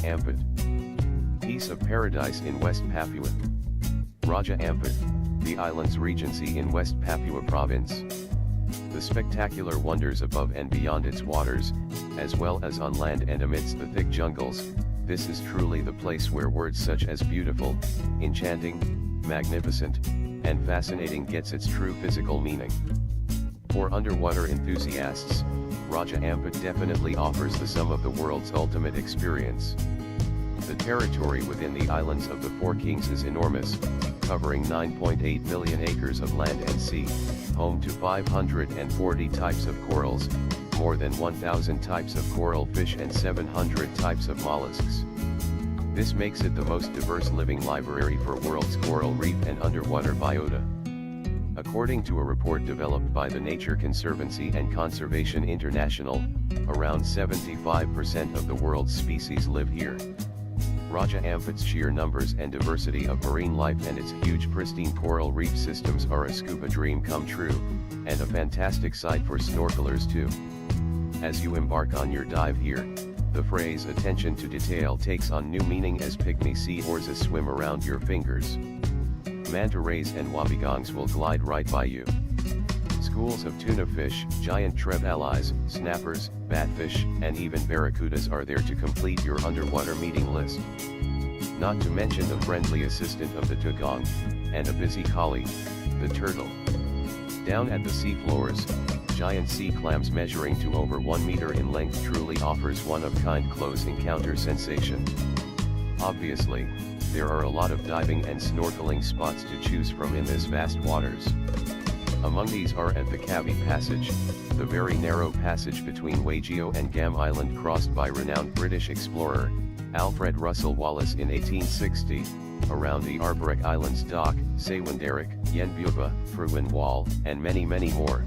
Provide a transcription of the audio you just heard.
Ampat. Piece of paradise in West Papua. Raja Ampat, the island's regency in West Papua province. The spectacular wonders above and beyond its waters, as well as on land and amidst the thick jungles, this is truly the place where words such as beautiful, enchanting, magnificent, and fascinating gets its true physical meaning. For underwater enthusiasts, Raja Ampat definitely offers the sum of the world's ultimate experience. The territory within the islands of the Four Kings is enormous, covering 9.8 million acres of land and sea, home to 540 types of corals, more than 1,000 types of coral fish and 700 types of mollusks. This makes it the most diverse living library for world's coral reef and underwater biota. According to a report developed by the Nature Conservancy and Conservation International, around 75% of the world's species live here. Raja Ampat's sheer numbers and diversity of marine life and its huge pristine coral reef systems are a scuba dream come true, and a fantastic sight for snorkelers too. As you embark on your dive here, the phrase attention to detail takes on new meaning as pygmy seahorses swim around your fingers. Manta rays and wobbegongs will glide right by you. Schools of tuna fish, giant trevallies, snappers, batfish, and even barracudas are there to complete your underwater meeting list. Not to mention the friendly assistant of the dugong, and a busy collie, the turtle. Down at the seafloors, giant sea clams measuring to over 1 meter in length truly offers one-of-kind close encounter sensation. Obviously, there are a lot of diving and snorkeling spots to choose from in this vast waters. Among these are at the Cavi Passage, the very narrow passage between Waigeo and Gam Island crossed by renowned British explorer, Alfred Russel Wallace in 1860, around the Arborek Islands Dock, Sawandarik, Yenbuba, Fruin Wall, and many more.